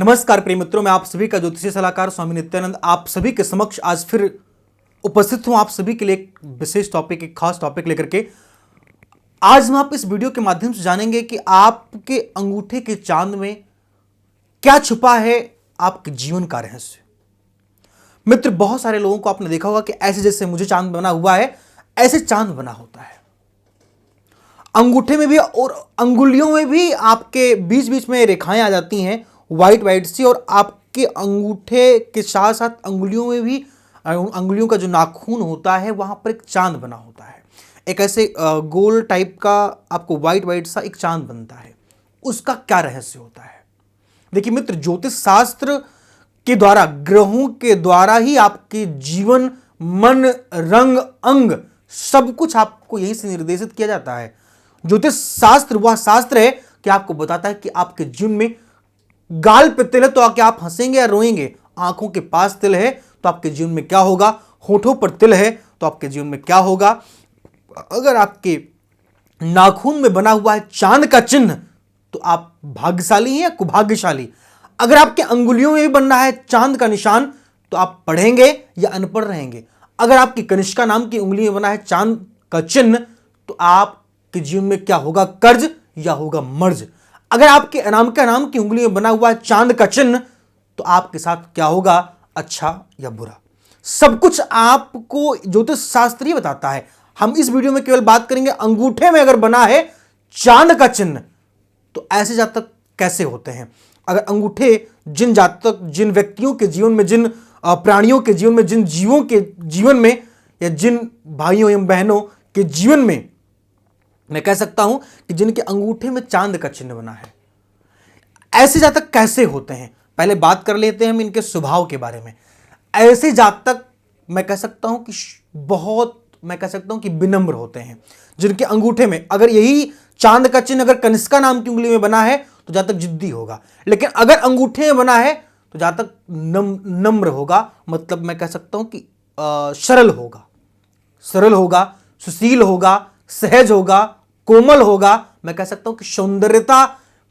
नमस्कार प्रिय मित्रों, मैं आप सभी का ज्योतिषीय सलाहकार स्वामी नित्यानंद आप सभी के समक्ष आज फिर उपस्थित हूं। आप सभी के लिए एक विशेष टॉपिक, एक खास टॉपिक लेकर के आज हम आप इस वीडियो के माध्यम से जानेंगे कि आपके अंगूठे के चांद में क्या छुपा है आपके जीवन का रहस्य। मित्र, बहुत सारे लोगों को आपने देखा होगा कि ऐसे जैसे मुझे चांद बना हुआ है ऐसे चांद बना होता है। अंगूठे में भी और अंगुलियों में भी आपके बीच बीच में रेखाएं आ जाती हैं वाइट वाइट सी, और आपके अंगूठे के साथ साथ अंगुलियों में भी अंगुलियों का जो नाखून होता है वहां पर एक चांद बना होता है। एक ऐसे गोल टाइप का आपको वाइट वाइट सा एक चांद बनता है। उसका क्या रहस्य होता है? देखिए मित्र, ज्योतिष शास्त्र के द्वारा, ग्रहों के द्वारा ही आपके जीवन, मन, रंग, अंग सब कुछ आपको यहीं से निर्देशित किया जाता है। ज्योतिष शास्त्र वह शास्त्र है कि आपको बताता है कि आपके जीवन में गाल पे तिल है तो क्या आप हंसेंगे या रोएंगे, आंखों के पास तिल है तो आपके जीवन में क्या होगा, होठों पर तिल है तो आपके जीवन में क्या होगा, अगर आपके नाखून में बना हुआ है चांद का चिन्ह तो आप भाग्यशाली हैं या कुभाग्यशाली, अगर आपके अंगुलियों में भी बनना है चांद का निशान तो आप पढ़ेंगे या अनपढ़ रहेंगे, अगर आपकी कनिष्का नाम की उंगली में बना है चांद का चिन्ह तो आपके जीवन में क्या होगा, कर्ज या होगा मर्ज, अगर आपके अनामिका नाम की उंगली में बना हुआ है चांद का चिन्ह तो आपके साथ क्या होगा, अच्छा या बुरा। सब कुछ आपको ज्योतिष शास्त्र ही बताता है। हम इस वीडियो में केवल बात करेंगे अंगूठे में अगर बना है चांद का चिन्ह तो ऐसे जातक कैसे होते हैं। अगर अंगूठे जिन जातक, जिन व्यक्तियों के जीवन में, जिन प्राणियों के जीवन में, जिन जीवों के जीवन में या जिन भाइयों एवं बहनों के जीवन में मैं कह सकता हूं कि जिनके अंगूठे में चांद का चिन्ह बना है, ऐसे जातक कैसे होते हैं, पहले बात कर लेते हैं हम इनके स्वभाव के बारे में। ऐसे जातक मैं कह सकता हूं कि बहुत, मैं कह सकता हूं कि विनम्र होते हैं। जिनके अंगूठे में अगर यही चांद का चिन्ह अगर कनिष्का नाम की उंगली में बना है तो जातक जिद्दी होगा, लेकिन अगर अंगूठे में बना है तो जातक नम्र होगा, मतलब मैं कह सकता हूं कि सरल होगा, सुशील होगा, सहज होगा, कोमल होगा, मैं कह सकता हूं कि सौंदर्यता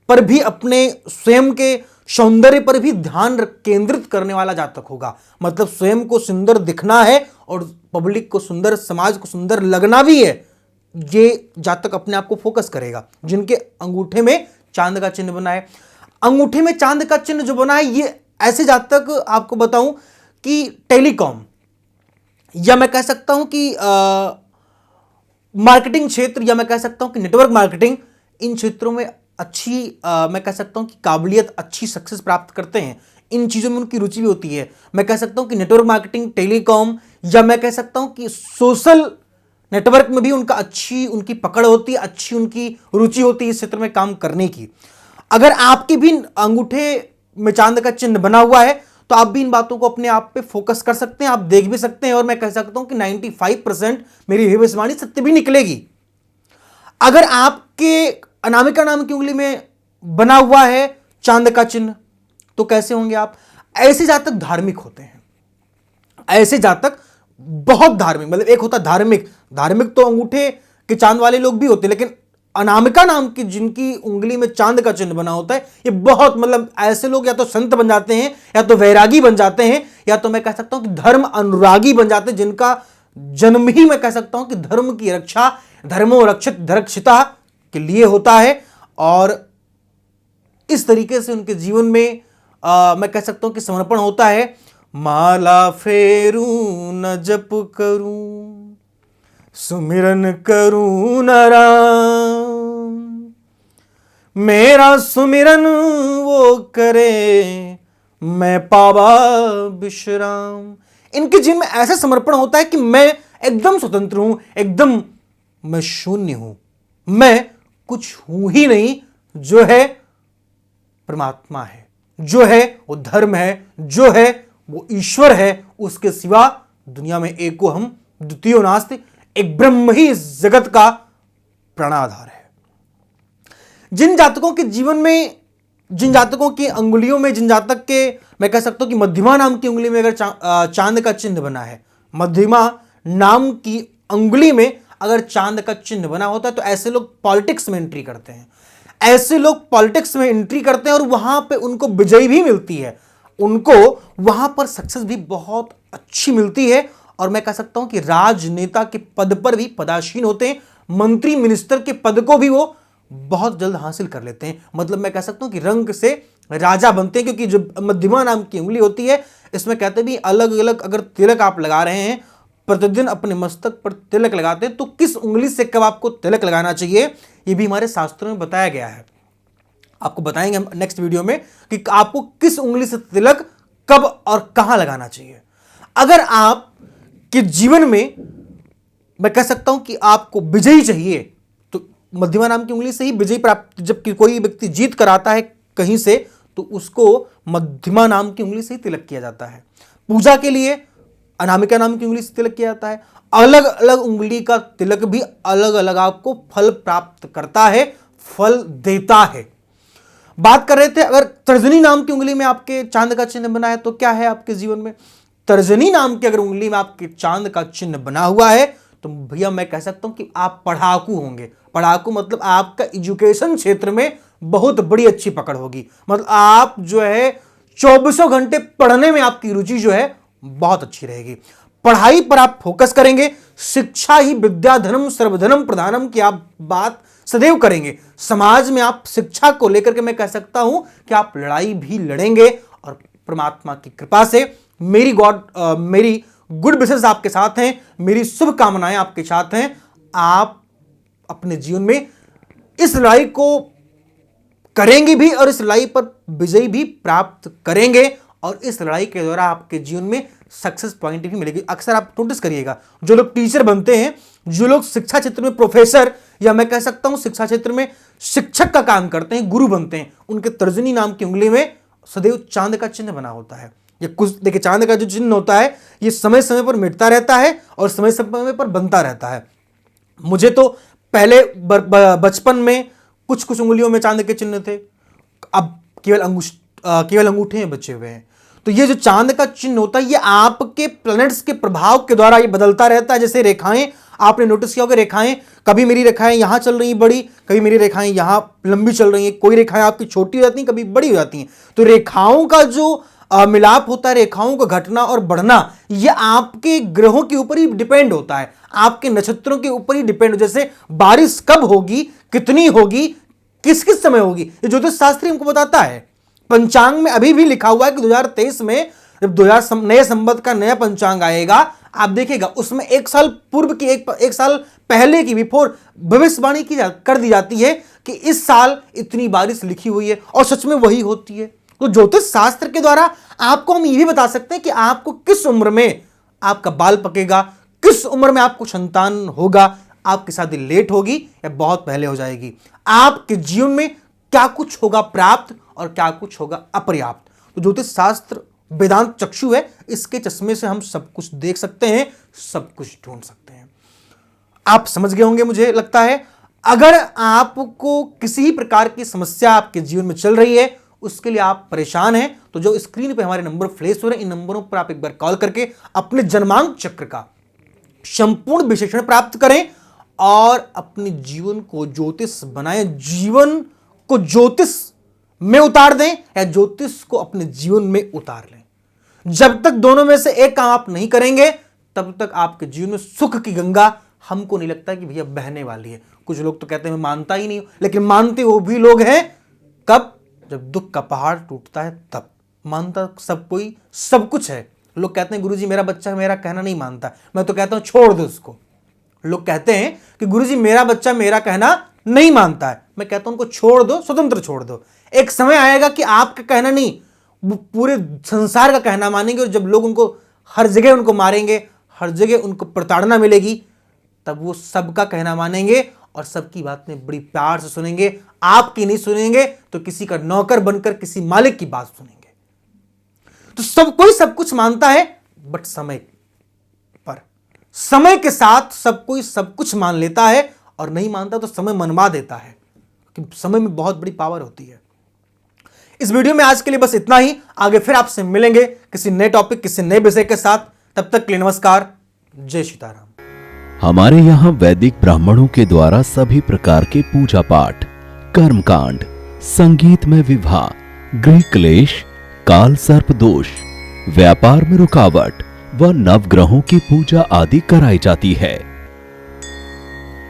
पर भी, अपने स्वयं के सौंदर्य पर भी ध्यान केंद्रित करने वाला जातक होगा। मतलब स्वयं को सुंदर दिखना है और पब्लिक को सुंदर, समाज को सुंदर लगना भी है, ये जातक अपने आप को फोकस करेगा। जिनके अंगूठे में चांद का चिन्ह बना है, अंगूठे में चांद का चिन्ह जो बना है, ये ऐसे जातक आपको बताऊं कि टेलीकॉम या मैं कह सकता हूं कि मार्केटिंग क्षेत्र या मैं कह सकता हूं कि नेटवर्क मार्केटिंग, इन क्षेत्रों में अच्छी मैं कह सकता हूं कि काबिलियत, अच्छी सक्सेस प्राप्त करते हैं। इन चीज़ों में उनकी रुचि भी होती है। मैं कह सकता हूं कि नेटवर्क मार्केटिंग, टेलीकॉम या मैं कह सकता हूं कि सोशल नेटवर्क में भी अच्छी उनकी पकड़ होती है, अच्छी उनकी रुचि होती है इस क्षेत्र में काम करने की। अगर आपके भी अंगूठे में चांद का चिन्ह बना हुआ है तो आप भी इन बातों को अपने आप पे फोकस कर सकते हैं, आप देख भी सकते हैं, और मैं कह सकता हूं कि 95% मेरी भविष्यवाणी सत्य भी निकलेगी। अगर आपके अनामिका नाम की उंगली में बना हुआ है चांद का चिन्ह तो कैसे होंगे आप? ऐसे जातक धार्मिक होते हैं। ऐसे जातक बहुत धार्मिक, मतलब एक होता धार्मिक तो अंगूठे के चांद वाले लोग भी होते हैं, लेकिन अनामिका नाम की जिनकी उंगली में चांद का चिन्ह बना होता है, ये बहुत, मतलब ऐसे लोग या तो संत बन जाते हैं, या तो वैरागी बन जाते हैं, या तो मैं कह सकता हूं कि धर्म अनुरागी बन जाते हैं, जिनका जन्म ही मैं कह सकता हूं कि धर्म की रक्षा, धर्मो रक्षित धरक्षिता के लिए होता है। और इस तरीके से उनके जीवन में मैं कह सकता हूं कि समर्पण होता है। माला फेरूं न जप करूं, सुमिरन करूं न राम, मेरा सुमिरन वो करे, मैं पावा विश्राम। इनके जीवन में ऐसा समर्पण होता है कि मैं एकदम स्वतंत्र हूं, एकदम मैं शून्य हूं, मैं कुछ हूं ही नहीं, जो है परमात्मा है, जो है वो धर्म है, जो है वो ईश्वर है, उसके सिवा दुनिया में एको हम द्वितीयो नास्ति, एक ब्रह्म ही इस जगत का प्राणाधार है। जिन जातकों के जीवन में, जिन जातकों की अंगुलियों में, जिन जातक के मैं कह सकता हूं कि मध्यमा नाम की उंगली में अगर चांद का चिन्ह बना है, मध्यमा नाम की अंगुली में अगर चांद का चिन्ह बना होता है तो ऐसे लोग पॉलिटिक्स में एंट्री करते हैं। ऐसे लोग पॉलिटिक्स में एंट्री करते हैं और वहां पे उनको विजय भी मिलती है, उनको वहां पर सक्सेस भी बहुत अच्छी मिलती है, और मैं कह सकता हूं कि राजनेता के पद पर भी पदासीन होते हैं, मंत्री मिनिस्टर के पद को भी वो बहुत जल्द हासिल कर लेते हैं। मतलब मैं कह सकता हूं कि रंग से राजा बनते हैं, क्योंकि जो मध्यमा नाम की उंगली होती है, इसमें कहते भी अलग अलग अगर तिलक आप लगा रहे हैं, प्रतिदिन अपने मस्तक पर तिलक लगाते हैं, तो किस उंगली से कब आपको तिलक लगाना चाहिए यह भी हमारे शास्त्रों में बताया गया है। आपको बताएंगे हम नेक्स्ट वीडियो में कि आपको किस उंगली से तिलक कब और कहां लगाना चाहिए। अगर आप के जीवन में मैं कह सकता हूं कि आपको विजयी चाहिए, तो मध्यमा नाम की उंगली से ही विजयी प्राप्त, जब कोई व्यक्ति जीत कर आता है कहीं से, तो उसको मध्यमा नाम की उंगली से ही तिलक किया जाता है। पूजा के लिए अनामिका नाम की उंगली से तिलक किया जाता है। अलग अलग उंगली का तिलक भी अलग अलग आपको फल प्राप्त करता है, फल देता है। बात कर रहे थे, अगर तर्जनी नाम की उंगली में आपके चांद का चिन्ह बना है तो क्या है आपके जीवन में। तर्जनी नाम की अगर उंगली में आपके चांद का चिन्ह बना हुआ है तो भैया मैं कह सकता हूं कि आप पढ़ाकू होंगे। पढ़ाकू मतलब आपका एजुकेशन क्षेत्र में बहुत बड़ी अच्छी पकड़ होगी। मतलब आप जो है 24 घंटे पढ़ने में आपकी रुचि जो है बहुत अच्छी रहेगी। पढ़ाई पर आप फोकस करेंगे। शिक्षा ही विद्या धनम सर्वधनम प्रधानम की आप बात सदैव करेंगे। समाज में आप शिक्षा को लेकर के मैं कह सकता हूं कि आप लड़ाई भी लड़ेंगे, और परमात्मा की कृपा से मेरी गुड विशेस आपके साथ हैं, मेरी शुभकामनाएं आपके साथ हैं। आप अपने जीवन में इस लड़ाई को करेंगे भी और इस लड़ाई पर विजय भी प्राप्त करेंगे, और इस लड़ाई के द्वारा आपके जीवन में सक्सेस पॉइंट भी मिलेगी। अक्सर आप नोटिस करिएगा, जो लोग टीचर बनते हैं, जो लोग शिक्षा क्षेत्र में प्रोफेसर या मैं कह सकता हूं शिक्षा क्षेत्र में शिक्षक का काम करते हैं, गुरु बनते हैं, उनके तर्जनी नाम की उंगली में सदैव चांद का चिन्ह बना होता है। ये कुछ देखिए, चांद का जो चिन्ह होता है ये समय समय पर मिटता रहता है और समय समय पर बनता रहता है। मुझे तो पहले बचपन में कुछ कुछ उंगलियों में चांद के चिन्ह थे, अब केवल अंगूठे में बचे हुए हैं। तो ये जो चांद का चिन्ह होता है ये आपके प्लैनेट्स के प्रभाव के द्वारा ये बदलता रहता है। जैसे रेखाएं, आपने नोटिस किया होगा, रेखाएं कभी मेरी रेखाएं यहां चल रही बड़ी, कभी मेरी रेखाएं यहां लंबी चल रही हैं, कोई रेखाएं आपकी छोटी हो जाती हैं, कभी बड़ी हो जाती हैं। तो रेखाओं का जो मिलाप होता है, रेखाओं का घटना और बढ़ना, ये आपके ग्रहों के ऊपर ही डिपेंड होता है, आपके नक्षत्रों के ऊपर ही डिपेंड। जैसे बारिश कब होगी, कितनी होगी, किस किस समय होगी, ये ज्योतिष शास्त्री हमको बताता है। पंचांग में अभी भी लिखा हुआ है कि 2023 में जब 2000 नए संवत का नया पंचांग आएगा, आप देखिएगा उसमें एक साल पूर्व की एक साल पहले की बिफोर भविष्यवाणी कर दी जाती है कि इस साल इतनी बारिश लिखी हुई है, और सच में वही होती है। तो ज्योतिष शास्त्र के द्वारा आपको हम ये भी बता सकते हैं कि आपको किस उम्र में आपका बाल पकेगा, किस उम्र में आपको संतान होगा, आपकी शादी लेट होगी या बहुत पहले हो जाएगी, आपके जीवन में क्या कुछ होगा प्राप्त और क्या कुछ होगा अपर्याप्त। तो ज्योतिष शास्त्र वेदांत चक्षु है, इसके चश्मे से हम सब कुछ देख सकते हैं, सब कुछ ढूंढ सकते हैं। आप समझ गए होंगे मुझे लगता है। अगर आपको किसी भी प्रकार की समस्या आपके जीवन में चल रही है, उसके लिए आप परेशान हैं, तो जो स्क्रीन पे हमारे नंबर फ्लैश हो रहे हैं, इन नंबरों पर आप एक बार कॉल करके अपने जन्मांक चक्र का संपूर्ण विश्लेषण प्राप्त करें और अपने जीवन को ज्योतिष बनाएं, जीवन को ज्योतिष में उतार दें या ज्योतिष को अपने जीवन में उतार लें। जब तक दोनों में से एक काम आप नहीं करेंगे, तब तक आपके जीवन में सुख की गंगा हमको नहीं लगता कि भैया बहने वाली है। कुछ लोग तो कहते हैं मैं मानता ही नहीं, लेकिन मानते वो भी लोग हैं कब, जब दुख का पहाड़ टूटता है तब। मानता सब कोई सब कुछ है। लोग कहते हैं गुरुजी मेरा बच्चा मेरा कहना नहीं मानता, मैं तो कहता हूं छोड़ दो उसको। लोग कहते हैं कि गुरुजी मेरा बच्चा मेरा कहना नहीं मानता है, मैं कहता हूं उनको छोड़ दो, स्वतंत्र छोड़ दो। एक समय आएगा कि आपका कहना नहीं, वो पूरे संसार का कहना मानेंगे, और जब लोग उनको हर जगह उनको मारेंगे, हर जगह उनको प्रताड़ना मिलेगी, तब वो सबका कहना मानेंगे और सबकी बातें बड़ी प्यार से सुनेंगे। आपकी नहीं सुनेंगे तो किसी का नौकर बनकर किसी मालिक की बात सुनेंगे। तो सब कोई सब कुछ मानता है, बट समय पर, समय के साथ सब कोई सब कुछ मान लेता है, और नहीं मानता तो समय मनवा देता है, क्योंकि समय में बहुत बड़ी पावर होती है। इस वीडियो में आज के लिए बस इतना ही। आगे फिर आपसे मिलेंगे किसी नए टॉपिक, किसी नए विषय के साथ। तब तक के लिए नमस्कार, जय सीताराम। हमारे यहाँ वैदिक ब्राह्मणों के द्वारा सभी प्रकार के पूजा पाठ, कर्मकांड, संगीत में विवाह, गृह क्लेश, काल सर्प दोष, व्यापार में रुकावट व नवग्रहों की पूजा आदि कराई जाती है।